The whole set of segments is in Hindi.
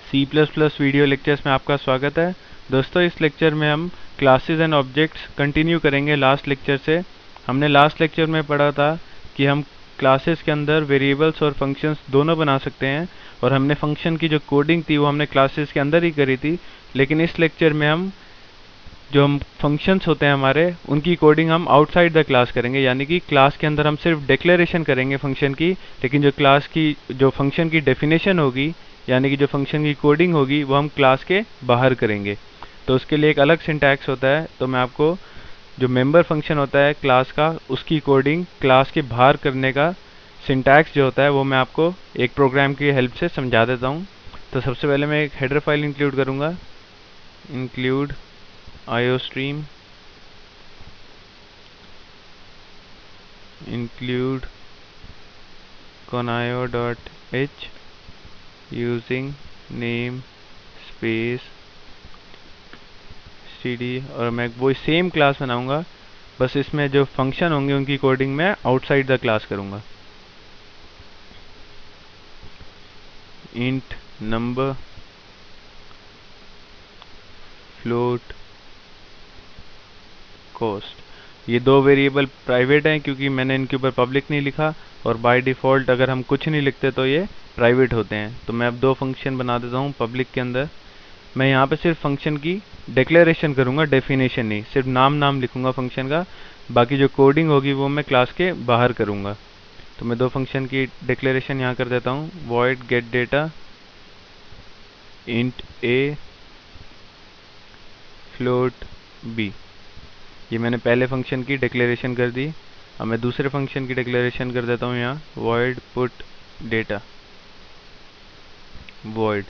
C++ वीडियो लेक्चर्स में आपका स्वागत है। दोस्तों, इस लेक्चर में हम क्लासेस एंड ऑब्जेक्ट्स कंटिन्यू करेंगे लास्ट लेक्चर से। हमने लास्ट लेक्चर में पढ़ा था कि हम क्लासेस के अंदर वेरिएबल्स और फंक्शंस दोनों बना सकते हैं, और हमने फंक्शन की जो कोडिंग थी वो हमने क्लासेस के अंदर ही करी थी। लेकिन इस लेक्चर में हम फंक्शंस होते हैं हमारे, उनकी कोडिंग हम आउटसाइड द क्लास करेंगे, यानी कि क्लास के अंदर हम सिर्फ डिक्लेरेशन करेंगे फंक्शन की, लेकिन जो फंक्शन की डेफिनेशन होगी, यानी कि जो फंक्शन की कोडिंग होगी, वो हम क्लास के बाहर करेंगे। तो उसके लिए एक अलग सिंटैक्स होता है। तो मैं आपको जो मेंबर फंक्शन होता है क्लास का, उसकी कोडिंग क्लास के बाहर करने का सिंटैक्स जो होता है वो मैं आपको एक प्रोग्राम की हेल्प से समझा देता हूँ। तो सबसे पहले मैं एक हेडर फाइल इंक्लूड करूँगा, include iostream, include conio.h using name space std, और मैं वो सेम क्लास बनाऊंगा, बस इसमें जो फंक्शन होंगे उनकी कोडिंग मैं आउटसाइड द क्लास करूंगा। int number, float, cost, ये दो वेरिएबल प्राइवेट हैं क्योंकि मैंने इनके ऊपर पब्लिक नहीं लिखा, और बाय डिफ़ॉल्ट अगर हम कुछ नहीं लिखते तो ये प्राइवेट होते हैं। तो मैं अब दो फंक्शन बना देता हूँ पब्लिक के अंदर। मैं यहाँ पे सिर्फ फंक्शन की डिक्लेरेशन करूँगा, डेफिनेशन नहीं, सिर्फ नाम लिखूंगा फंक्शन का। बाकी जो कोडिंग होगी वो मैं क्लास के बाहर करूँगा। तो मैं दो फंक्शन की डिक्लेरेशन यहाँ कर देता हूँ, void get data int a float b। ये मैंने पहले फंक्शन की डिक्लेरेशन कर दी। अब मैं दूसरे फंक्शन की डिक्लेरेशन कर देता हूँ यहाँ, void put data void।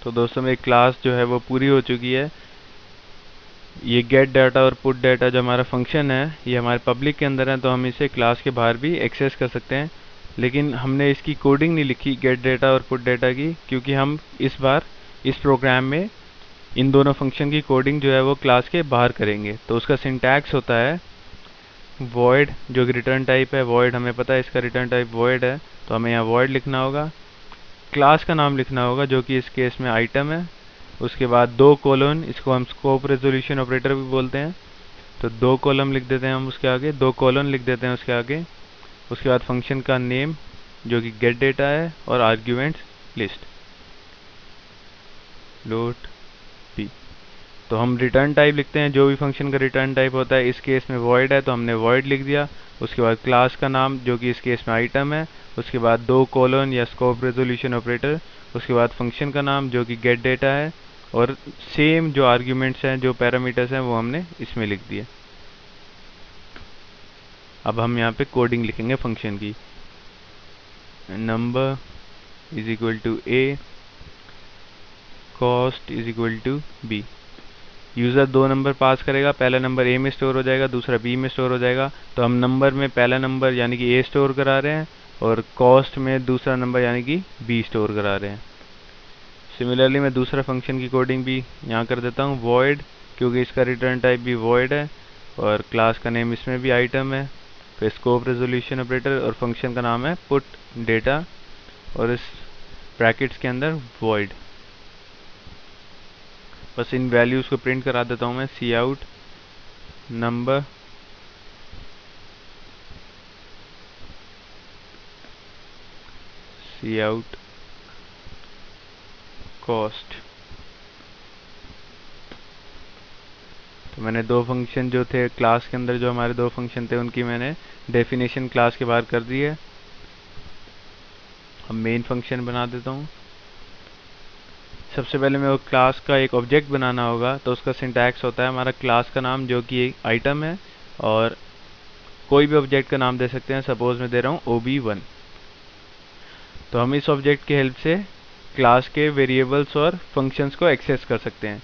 तो दोस्तों, मेरी क्लास जो है वो पूरी हो चुकी है। ये गेट डाटा और पुट डाटा जो हमारा फंक्शन है, ये हमारे पब्लिक के अंदर है, तो हम इसे क्लास के बाहर भी एक्सेस कर सकते हैं। लेकिन हमने इसकी कोडिंग नहीं लिखी गेट डाटा और पुट डाटा की, क्योंकि हम इस बार इस प्रोग्राम में इन दोनों फंक्शन की कोडिंग जो है वो क्लास के बाहर करेंगे। तो उसका सिंटैक्स होता है void, जो कि रिटर्न टाइप है। void हमें पता है इसका रिटर्न टाइप void है, तो हमें यहाँ void लिखना होगा। क्लास का नाम लिखना होगा जो कि इस केस में आइटम है। उसके बाद दो कोलन, इसको हम स्कोप रेजोल्यूशन ऑपरेटर भी बोलते हैं। तो दो कॉलम लिख देते हैं हम उसके आगे, दो कॉलन लिख देते हैं उसके आगे। उसके बाद फंक्शन का नेम जो कि गेट डेटा है, और आर्ग्यूमेंट्स लिस्ट लोट पी। तो हम रिटर्न टाइप लिखते हैं, जो भी फंक्शन का रिटर्न टाइप होता है। इस केस में void है तो हमने void लिख दिया। उसके बाद क्लास का नाम जो कि इस केस में आइटम है। उसके बाद दो कोलन या स्कोप रेजोल्यूशन ऑपरेटर। उसके बाद फंक्शन का नाम जो कि गेट डेटा है, और सेम जो आर्ग्यूमेंट्स हैं, जो पैरामीटर्स हैं, वो हमने इसमें लिख दिए। अब हम यहाँ पे कोडिंग लिखेंगे फंक्शन की, number is equal to a, cost is equal to b। User दो नंबर पास करेगा, पहला नंबर a में स्टोर हो जाएगा, दूसरा b में स्टोर हो जाएगा। तो हम नंबर में पहला नंबर यानी कि a स्टोर करा रहे हैं, और कॉस्ट में दूसरा नंबर यानी कि b स्टोर करा रहे हैं। सिमिलरली मैं दूसरा फंक्शन की कोडिंग भी यहाँ कर देता हूँ, void, क्योंकि इसका रिटर्न टाइप भी void है, और क्लास का नेम इसमें भी आइटम है। फिर स्कोप रेजोल्यूशन ऑपरेटर, और फंक्शन का नाम है पुट डेटा, और इस ब्रैकेट्स के अंदर void। बस इन वैल्यूज़ को प्रिंट करा देता हूँ मैं, C out number C out cost. तो मैंने दो फंक्शन जो थे क्लास के अंदर, जो हमारे दो फंक्शन थे, उनकी मैंने डेफिनेशन क्लास के बाहर कर दी है। अब मेन फंक्शन बना देता हूँ। सबसे पहले मैं वो क्लास का एक ऑब्जेक्ट बनाना होगा, तो उसका सिंटैक्स होता है हमारा क्लास का नाम जो कि एक आइटम है, और कोई भी ऑब्जेक्ट का नाम दे सकते हैं। सपोज मैं दे रहा हूँ OB1। तो हम इस ऑब्जेक्ट की हेल्प से क्लास के वेरिएबल्स और फंक्शंस को एक्सेस कर सकते हैं,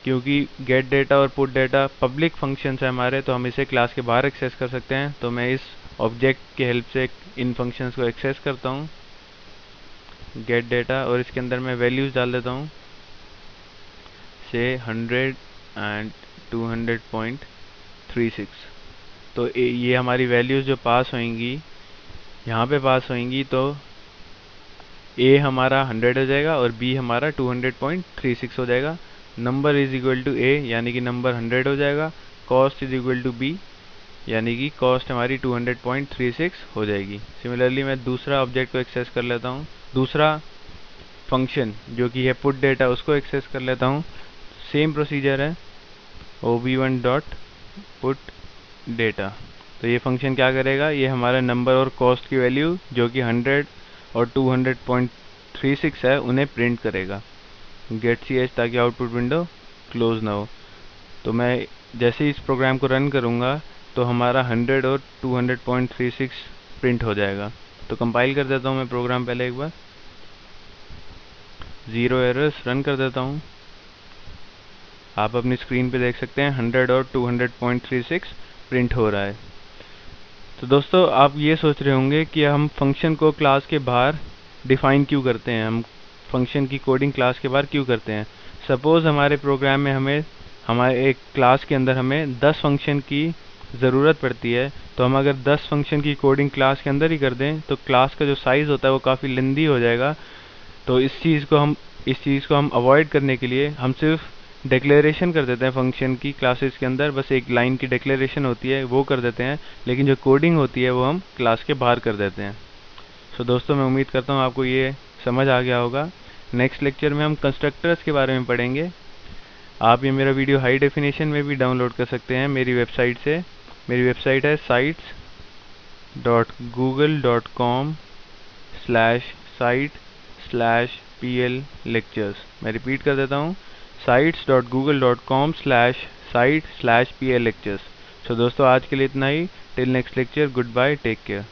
क्योंकि गेट डेटा और पुट डेटा पब्लिक फंक्शंस है हमारे, तो हम इसे क्लास के बाहर एक्सेस कर सकते हैं। तो मैं इस ऑब्जेक्ट की हेल्प से इन फंक्शंस को एक्सेस करता हूँ, गेट डेटा, और इसके अंदर मैं वैल्यूज़ डाल देता हूँ, से 100 एंड 200.36। तो ये हमारी वैल्यूज़ जो पास होंगी यहाँ पे पास होंगी, तो ए हमारा 100 हो जाएगा और बी हमारा 200.36 हो जाएगा। Number is equal to A यानी कि नंबर 100 हो जाएगा। Cost is equal to B यानी कि कॉस्ट हमारी 200.36 हो जाएगी। सिमिलरली मैं दूसरा ऑब्जेक्ट को एक्सेस कर लेता हूँ, दूसरा फंक्शन जो कि है पुट डेटा, उसको एक्सेस कर लेता हूँ। सेम प्रोसीजर है, ob1 डॉट पुट डेटा। तो ये फंक्शन क्या करेगा, ये हमारा नंबर और कॉस्ट की वैल्यू जो कि 100 और 200.36 है उन्हें प्रिंट करेगा गेट ch, ताकि आउटपुट विंडो क्लोज ना हो। तो मैं जैसे ही इस प्रोग्राम को रन करूँगा तो हमारा 100 और 200.36 प्रिंट हो जाएगा। तो कंपाइल कर देता हूँ मैं प्रोग्राम पहले एक बार, 0 एरर्स, रन कर देता हूँ। आप अपनी स्क्रीन पे देख सकते हैं 100 और 200.36 प्रिंट हो रहा है। तो दोस्तों आप ये सोच रहे होंगे कि हम फंक्शन को क्लास के बाहर डिफाइन क्यों करते हैं, हम फंक्शन की कोडिंग क्लास के बाहर क्यों करते हैं। सपोज़ हमारे प्रोग्राम में हमारे एक क्लास के अंदर हमें 10 फंक्शन की ज़रूरत पड़ती है, तो हम अगर 10 फंक्शन की कोडिंग क्लास के अंदर ही कर दें तो क्लास का जो साइज़ होता है वो काफ़ी लेंदी हो जाएगा। तो इस चीज़ को हम अवॉइड करने के लिए हम सिर्फ डिक्लेरेशन कर देते हैं फंक्शन की क्लासेस के अंदर, बस एक लाइन की डिक्लेरेशन होती है वो कर देते हैं, लेकिन जो कोडिंग होती है वो हम क्लास के बाहर कर देते हैं। सो दोस्तों मैं उम्मीद करता हूँ आपको ये समझ आ गया होगा। नेक्स्ट लेक्चर में हम कंस्ट्रक्टर्स के बारे में पढ़ेंगे। आप ये मेरा वीडियो हाई डेफिनेशन में भी डाउनलोड कर सकते हैं मेरी वेबसाइट से। मेरी वेबसाइट है sites.google.com/site/pl lectures। मैं रिपीट कर देता हूँ, sites.google.com/site/pl lectures। सो दोस्तों आज के लिए इतना ही। Till next lecture, goodbye, take care.